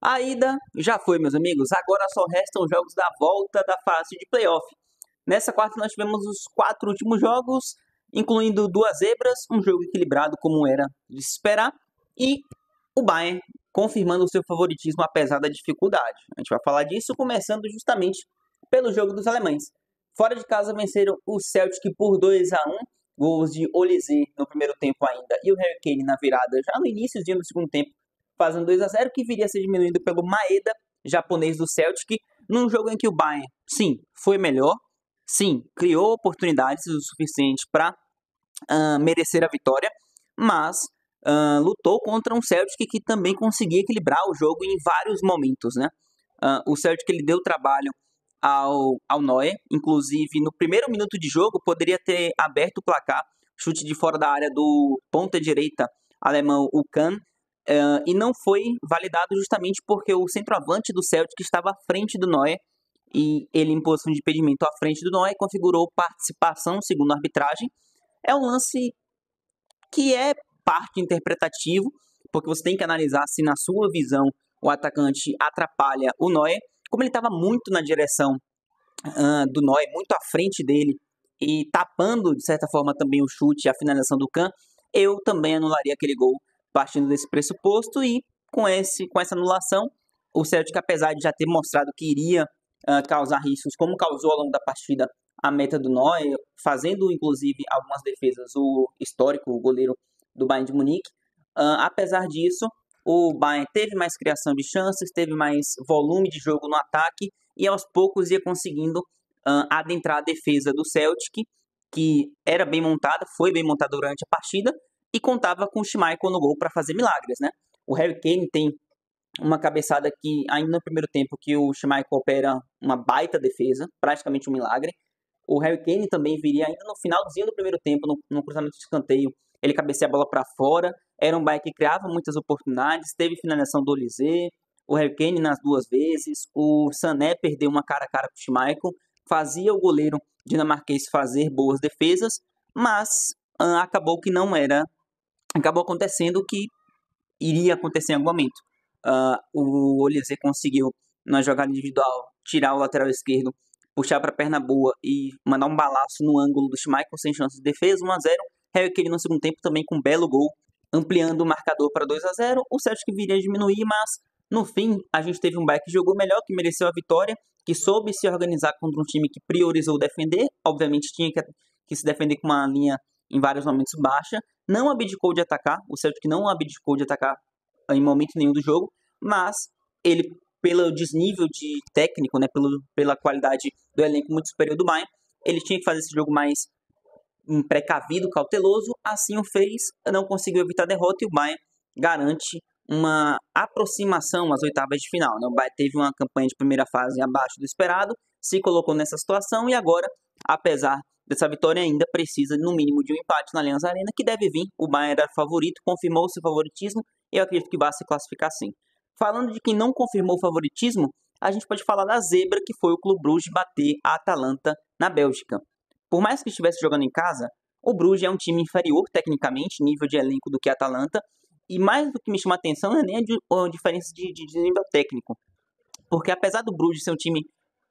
A ida já foi, meus amigos. Agora só restam os jogos da volta da fase de playoff. Nessa quarta nós tivemos os 4 últimos jogos, incluindo duas zebras, um jogo equilibrado como era de se esperar, e o Bayern confirmando o seu favoritismo apesar da dificuldade. A gente vai falar disso começando justamente pelo jogo dos alemães. Fora de casa venceram o Celtic por 2-1, gols de Olise no primeiro tempo ainda e o Harry Kane na virada já no início do segundo tempo, fazendo 2-0, que viria a ser diminuído pelo Maeda, japonês do Celtic, num jogo em que o Bayern, sim, foi melhor, sim, criou oportunidades o suficiente para merecer a vitória, mas lutou contra um Celtic que também conseguia equilibrar o jogo em vários momentos, né? O Celtic ele deu trabalho ao Neuer, inclusive no primeiro minuto de jogo poderia ter aberto o placar, chute de fora da área do ponta direita alemão, o Kahn, e não foi validado justamente porque o centroavante do Celtic estava à frente do Neuer e ele, em posição de impedimento à frente do Neuer, configurou participação segundo a arbitragem. É um lance que é parte interpretativo, porque você tem que analisar se na sua visão o atacante atrapalha o Neuer. Como ele estava muito na direção do Neuer, muito à frente dele e tapando de certa forma também o chute e a finalização do Kahn, eu também anularia aquele gol partindo desse pressuposto. E com essa anulação, o Celtic, apesar de já ter mostrado que iria causar riscos, como causou ao longo da partida a meta do Neuer, fazendo inclusive algumas defesas, o histórico, o goleiro do Bayern de Munique, apesar disso, o Bayern teve mais criação de chances, teve mais volume de jogo no ataque e aos poucos ia conseguindo adentrar a defesa do Celtic, que era bem montada, foi bem montada durante a partida e contava com o Schmeichel no gol para fazer milagres, né? O Harry Kane tem uma cabeçada que, ainda no primeiro tempo, que o Schmeichel opera uma baita defesa, praticamente um milagre. O Harry Kane também viria ainda no finalzinho do primeiro tempo, no cruzamento de escanteio, ele cabeceia a bola para fora. Era um Bayern que criava muitas oportunidades, teve finalização do Olise, o Harry Kane nas duas vezes, o Sané perdeu uma cara a cara com o Schmeichel, fazia o goleiro dinamarquês fazer boas defesas, mas acabou que não era, acabou acontecendo o que iria acontecer em algum momento. O Olise conseguiu, na jogada individual, tirar o lateral esquerdo, puxar para a perna boa e mandar um balaço no ângulo do Schmeichel sem chance de defesa, 1-0. Harry Kane no segundo tempo também com um belo gol, ampliando o marcador para 2-0. O Celtic viria a diminuir, mas no fim a gente teve um Bayern que jogou melhor, que mereceu a vitória, que soube se organizar contra um time que priorizou defender, obviamente tinha que se defender com uma linha em vários momentos baixa, não abdicou de atacar, o Celtic não abdicou de atacar em momento nenhum do jogo, mas ele, pelo desnível de técnico, né, pela qualidade do elenco muito superior do Bayern, ele tinha que fazer esse jogo mais precavido, cauteloso, assim o fez, não conseguiu evitar a derrota e o Bayern garante uma aproximação às oitavas de final, né? O Bayern teve uma campanha de primeira fase abaixo do esperado, se colocou nessa situação e agora, apesar dessa vitória, ainda precisa no mínimo de um empate na Allianz Arena, que deve vir. O Bayern era favorito, confirmou seu favoritismo e eu acredito que vai se classificar sim. Falando de quem não confirmou o favoritismo, a gente pode falar da zebra que foi o Clube Bruges bater a Atalanta na Bélgica. Por mais que estivesse jogando em casa, o Bruges é um time inferior tecnicamente, nível de elenco, do que a Atalanta, e mais do que me chama a atenção não é nem a diferença de nível técnico, porque apesar do Bruges ser um time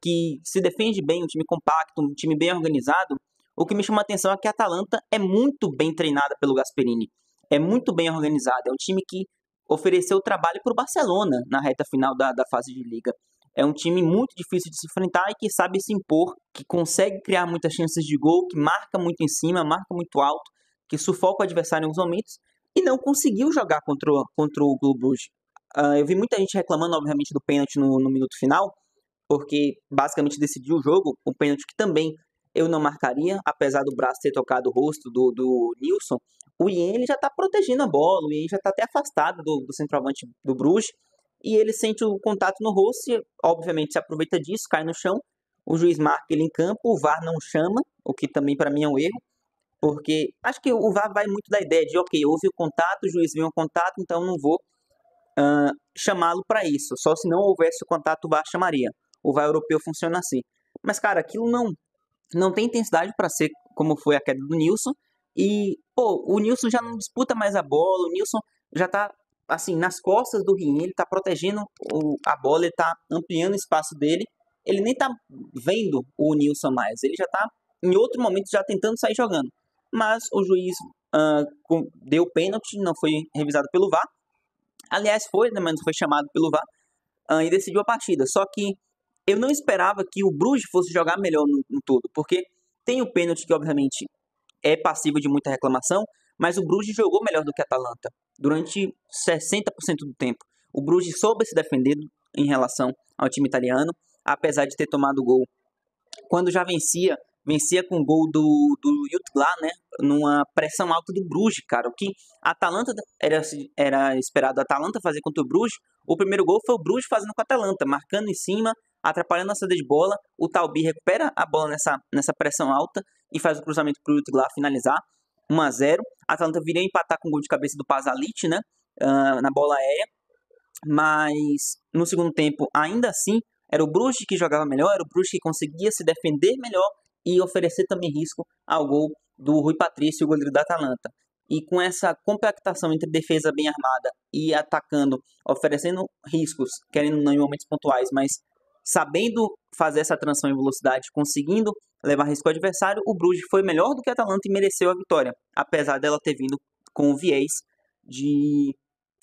que se defende bem, um time compacto, um time bem organizado, o que me chama a atenção é que a Atalanta é muito bem treinada pelo Gasperini, é muito bem organizada, é um time que ofereceu trabalho para o Barcelona na reta final da fase de liga. É um time muito difícil de se enfrentar e que sabe se impor, que consegue criar muitas chances de gol, que marca muito em cima, marca muito alto, que sufoca o adversário em alguns momentos e não conseguiu jogar contra o Clube Bruges. Eu vi muita gente reclamando, obviamente, do pênalti no minuto final, porque basicamente decidiu o jogo, um pênalti que também eu não marcaria, apesar do braço ter tocado o rosto do Nilson. O Ien ele já está protegendo a bola, o Ien já está até afastado do centroavante do Bruges, e ele sente o contato no rosto e, obviamente, se aproveita disso, cai no chão. O juiz marca ele em campo, o VAR não chama, o que também para mim é um erro, porque acho que o VAR vai muito da ideia de, ok, houve o contato, o juiz viu o contato, então não vou chamá-lo para isso. Só se não houvesse o contato, o VAR chamaria. O VAR europeu funciona assim. Mas, cara, aquilo não tem intensidade para ser como foi a queda do Nilson. E, pô, o Nilson já não disputa mais a bola, o Nilson já tá assim, nas costas do Rien, ele tá protegendo a bola, ele tá ampliando o espaço dele, ele nem tá vendo o Nilson mais, ele já tá em outro momento já tentando sair jogando. Mas o juiz deu pênalti, não foi revisado pelo VAR. Aliás, foi, né, mas não foi chamado pelo VAR e decidiu a partida. Só que eu não esperava que o Bruges fosse jogar melhor no todo, porque tem o pênalti que, obviamente, é passivo de muita reclamação, mas o Bruges jogou melhor do que a Atalanta durante 60% do tempo. O Bruges soube se defender em relação ao time italiano, apesar de ter tomado o gol quando já vencia com o gol do Jutgla, né? Numa pressão alta do Bruges, cara. O que a Atalanta era esperado a Atalanta fazer contra o Bruges. O primeiro gol foi o Bruges fazendo com a Atalanta, marcando em cima, atrapalhando a saída de bola. O Taubi recupera a bola nessa pressão alta e faz o cruzamento para o Jutgla finalizar. 1-0. A Atalanta viria empatar com o gol de cabeça do Pasalic, né? Na bola aérea. Mas no segundo tempo, ainda assim, era o Bruges que jogava melhor, era o Bruges que conseguia se defender melhor e oferecer também risco ao gol do Rui Patrício, o goleiro da Atalanta. E com essa compactação entre defesa bem armada e atacando, oferecendo riscos, querendo não em momentos pontuais, mas sabendo fazer essa transição em velocidade, conseguindo levar risco ao adversário, o Bruges foi melhor do que a Atalanta e mereceu a vitória, apesar dela ter vindo com o viés de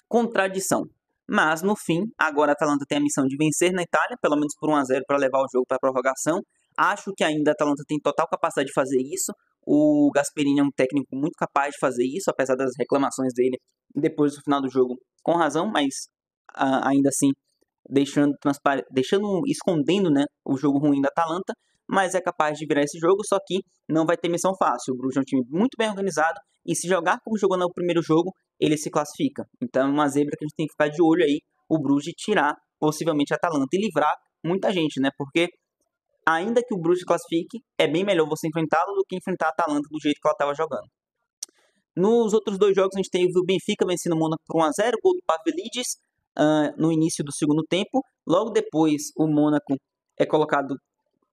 contradição. Mas, no fim, agora a Atalanta tem a missão de vencer na Itália, pelo menos por 1-0 para levar o jogo para a prorrogação. Acho que ainda a Atalanta tem total capacidade de fazer isso. O Gasperini é um técnico muito capaz de fazer isso, apesar das reclamações dele depois do final do jogo, com razão, mas ainda assim escondendo, né, o jogo ruim da Atalanta, mas é capaz de virar esse jogo, só que não vai ter missão fácil. O Bruges é um time muito bem organizado e se jogar como jogou no primeiro jogo, ele se classifica. Então é uma zebra que a gente tem que ficar de olho aí, o Bruges tirar possivelmente a Atalanta e livrar muita gente, né? Porque ainda que o Bruges classifique, é bem melhor você enfrentá-lo do que enfrentar a Atalanta do jeito que ela estava jogando. Nos outros dois jogos a gente teve o Benfica vencendo o Mônaco por 1-0, gol do Pavlidis no início do segundo tempo. Logo depois o Mônaco é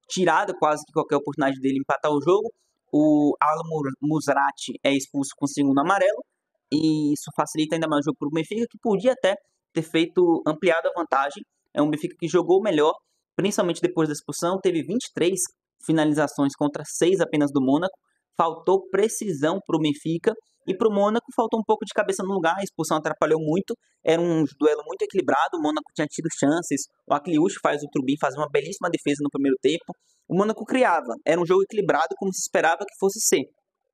tirado quase que qualquer oportunidade dele empatar o jogo. O Al Musrati é expulso com o segundo amarelo e isso facilita ainda mais o jogo para o Benfica, que podia até ter ampliado a vantagem. É um Benfica que jogou melhor, principalmente depois da expulsão, teve 23 finalizações contra 6 apenas do Mônaco. Faltou precisão para o Benfica e para o Mônaco faltou um pouco de cabeça no lugar, a expulsão atrapalhou muito, era um duelo muito equilibrado, o Mônaco tinha tido chances, o Akliush faz o Trubin fazer uma belíssima defesa no primeiro tempo, o Mônaco criava, era um jogo equilibrado como se esperava que fosse ser.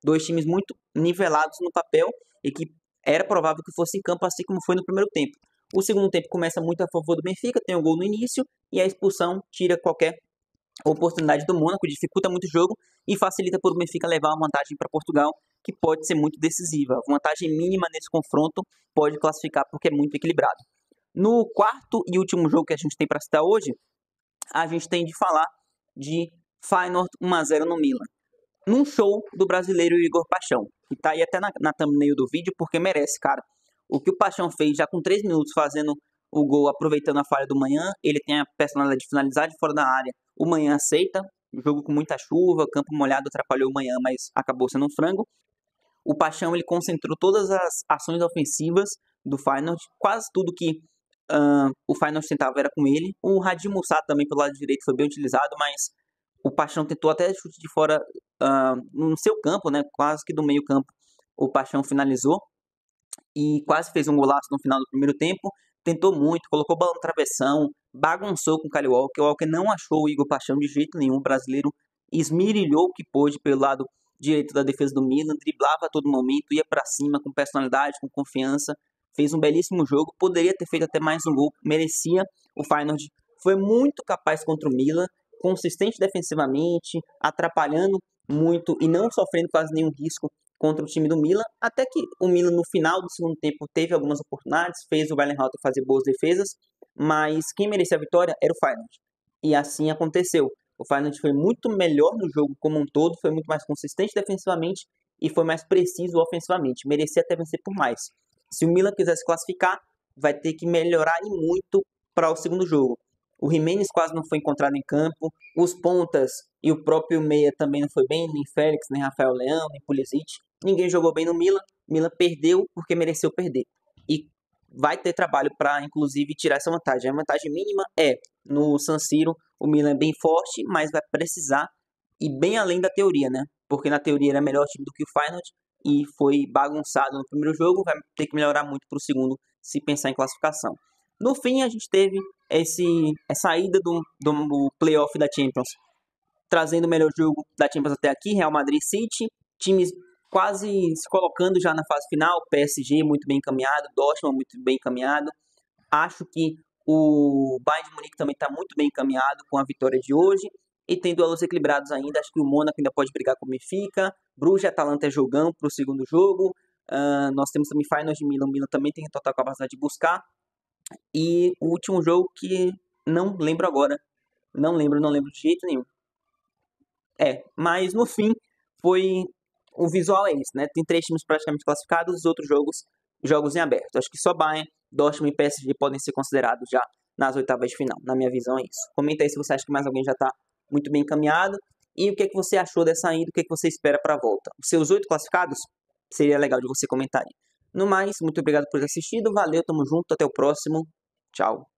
Dois times muito nivelados no papel e que era provável que fosse em campo assim como foi no primeiro tempo. O segundo tempo começa muito a favor do Benfica, tem o gol no início e a expulsão tira qualquer oportunidade do Mônaco, dificulta muito o jogo e facilita para o Benfica levar uma vantagem para Portugal, que pode ser muito decisiva. A vantagem mínima nesse confronto pode classificar porque é muito equilibrado. No quarto e último jogo que a gente tem para citar hoje, a gente tem de falar de Feyenoord 1-0 no Milan. Num show do brasileiro Igor Paixão, que tá aí até na thumbnail do vídeo porque merece, cara. O que o Paixão fez já com 3 minutos fazendo o gol, aproveitando a falha do Manhã, ele tem a personalidade de finalizar de fora da área. O Manhã aceita, jogo com muita chuva, campo molhado atrapalhou o Manhã, mas acabou sendo um frango. O Paixão ele concentrou todas as ações ofensivas do Feyenoord, quase tudo que o Feyenoord tentava era com ele. O Radim Mussat também pelo lado direito foi bem utilizado, mas o Paixão tentou até chute de fora no seu campo, né, quase que do meio campo. O Paixão finalizou e quase fez um golaço no final do primeiro tempo. Tentou muito, colocou bola no travessão, bagunçou com o Kyle Walker. O Walker não achou o Igor Paixão de jeito nenhum. O brasileiro esmirilhou o que pôde pelo lado direito da defesa do Milan, driblava a todo momento, ia para cima com personalidade, com confiança. Fez um belíssimo jogo, poderia ter feito até mais um gol, merecia. O Feyenoord foi muito capaz contra o Milan, consistente defensivamente, atrapalhando muito e não sofrendo quase nenhum risco contra o time do Milan, até que o Milan no final do segundo tempo teve algumas oportunidades, fez o Weilenhauter fazer boas defesas, mas quem merecia a vitória era o Feyenoord. E assim aconteceu. O Feyenoord foi muito melhor no jogo como um todo, foi muito mais consistente defensivamente e foi mais preciso ofensivamente. Merecia até vencer por mais. Se o Milan quisesse classificar, vai ter que melhorar e muito para o segundo jogo. O Jimenez quase não foi encontrado em campo, os pontas e o próprio meia também não foi bem, nem Félix, nem Rafael Leão, nem Pulisic. Ninguém jogou bem no Milan. Milan perdeu porque mereceu perder. E vai ter trabalho para, inclusive, tirar essa vantagem. A vantagem mínima é no San Siro, o Milan é bem forte, mas vai precisar ir bem além da teoria, né? Porque na teoria era melhor time do que o Feyenoord e foi bagunçado no primeiro jogo, vai ter que melhorar muito para o segundo se pensar em classificação. No fim, a gente teve essa ida do playoff da Champions, trazendo o melhor jogo da Champions até aqui, Real Madrid City, times quase se colocando já na fase final, PSG muito bem encaminhado, Dortmund muito bem encaminhado. Acho que o Bayern de Munique também está muito bem encaminhado com a vitória de hoje. E tem duelos equilibrados ainda. Acho que o Mônaco ainda pode brigar com o Benfica. Bruges e Atalanta é jogão para o segundo jogo. Nós temos também Feyenoord de Milan. O Milan também tem total capacidade de buscar. E o último jogo que não lembro agora. Não lembro de jeito nenhum. Mas no fim foi... O visual é esse, né? Tem 3 times praticamente classificados, os outros jogos em aberto. Acho que só Bayern, Dortmund e PSG podem ser considerados já nas oitavas de final. Na minha visão é isso. Comenta aí se você acha que mais alguém já está muito bem encaminhado. E o que é que você achou dessa ida, o que é que você espera para a volta. Os seus 8 classificados? Seria legal de você comentar aí. No mais, muito obrigado por ter assistido. Valeu, tamo junto, até o próximo. Tchau.